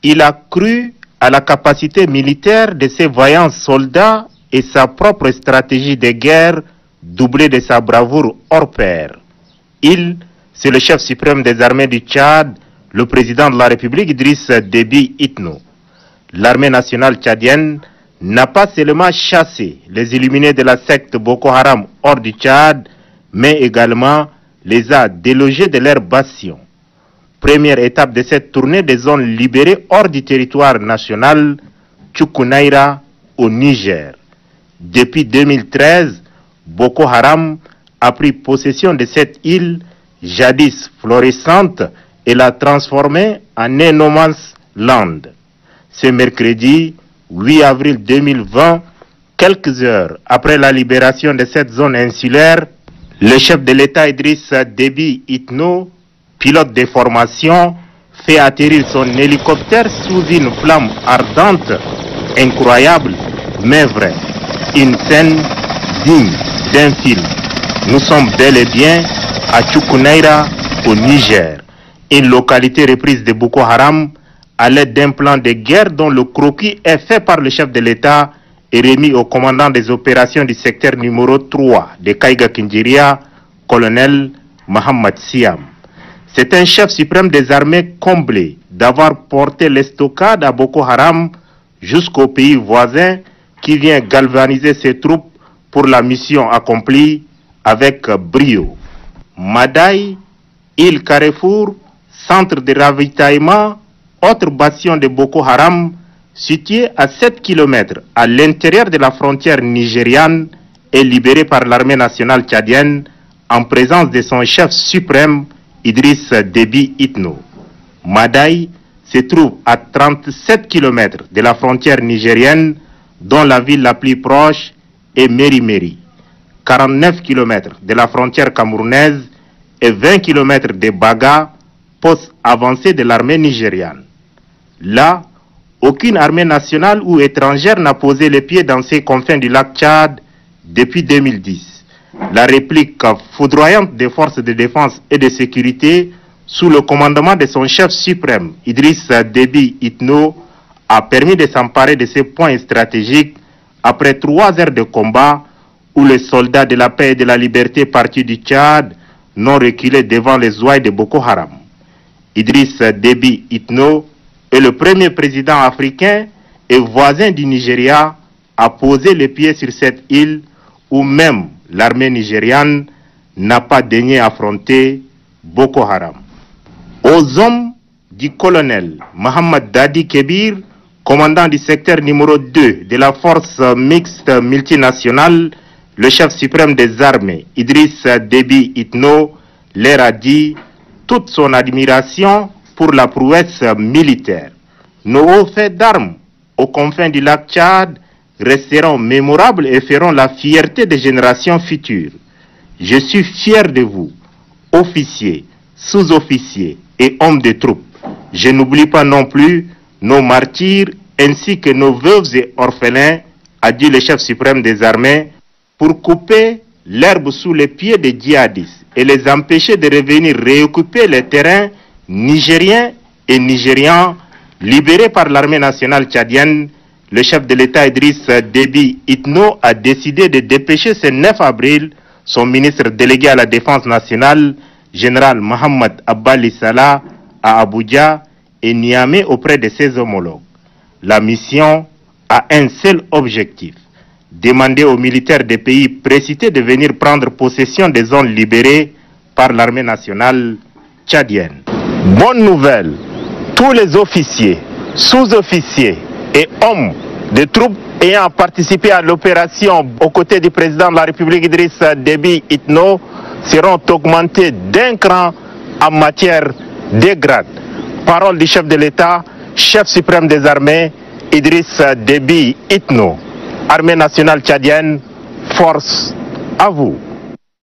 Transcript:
Il a cru à la capacité militaire de ses vaillants soldats et sa propre stratégie de guerre doublée de sa bravoure hors pair. C'est le chef suprême des armées du Tchad, le président de la République Idriss Déby Itno. L'armée nationale tchadienne n'a pas seulement chassé les illuminés de la secte Boko Haram hors du Tchad, mais également les a délogés de leur bastion. Première étape de cette tournée des zones libérées hors du territoire national, Tchoukounayra au Niger. Depuis 2013, Boko Haram a pris possession de cette île jadis florissante et l'a transformée en no man's land. Ce mercredi 8 avril 2020, quelques heures après la libération de cette zone insulaire, le chef de l'État Idriss Déby Itno, pilote de formation, fait atterrir son hélicoptère sous une flamme ardente, incroyable mais vraie. Une scène digne d'un film. Nous sommes bel et bien à Tchoukounayra au Niger, une localité reprise de Boko Haram à l'aide d'un plan de guerre dont le croquis est fait par le chef de l'État et remis au commandant des opérations du secteur numéro 3 de Kaiga Kinjiria, colonel Mohamed Siam. C'est un chef suprême des armées comblé d'avoir porté l'estocade à Boko Haram jusqu'au pays voisin qui vient galvaniser ses troupes pour la mission accomplie avec brio. Madaï, île Carrefour, centre de ravitaillement, autre bastion de Boko Haram, situé à 7 km à l'intérieur de la frontière nigériane, est libéré par l'armée nationale tchadienne en présence de son chef suprême Idriss Déby Itno. Madaï se trouve à 37 km de la frontière nigérienne, dont la ville la plus proche est Méri-Méri, 49 km de la frontière camerounaise et 20 km de Baga, poste avancé de l'armée nigériane. Là, aucune armée nationale ou étrangère n'a posé les pieds dans ces confins du lac Tchad depuis 2010. La réplique foudroyante des forces de défense et de sécurité sous le commandement de son chef suprême, Idriss Déby Itno, a permis de s'emparer de ces points stratégiques après 3 heures de combat où les soldats de la paix et de la liberté partis du Tchad n'ont reculé devant les ouailles de Boko Haram. Idriss Déby Itno est le premier président africain et voisin du Nigeria à poser les pieds sur cette île où même l'armée nigériane n'a pas daigné affronter Boko Haram. Aux hommes du colonel Mohamed Dadi Kébir, commandant du secteur numéro 2 de la force mixte multinationale, le chef suprême des armées, Idriss Déby Itno, leur a dit toute son admiration pour la prouesse militaire. Nos hauts faits d'armes aux confins du lac Tchad resteront mémorables et feront la fierté des générations futures. Je suis fier de vous, officiers, sous-officiers et hommes de troupes. Je n'oublie pas non plus nos martyrs ainsi que nos veuves et orphelins, a dit le chef suprême des armées, pour couper l'herbe sous les pieds des djihadistes et les empêcher de revenir réoccuper les terrains nigériens et nigérians libérés par l'armée nationale tchadienne. Le chef de l'État Idriss Déby Itno a décidé de dépêcher ce 9 avril son ministre délégué à la défense nationale, général Mohamed Abbali Salah, à Abuja et Niamey auprès de ses homologues. La mission a un seul objectif: demander aux militaires des pays précités de venir prendre possession des zones libérées par l'armée nationale tchadienne. Bonne nouvelle, tous les officiers, sous-officiers et hommes de troupes ayant participé à l'opération aux côtés du président de la République Idriss Déby Itno seront augmentés d'un cran en matière de grade. Parole du chef de l'État, chef suprême des armées, Idriss Déby Itno. Armée nationale tchadienne, force à vous.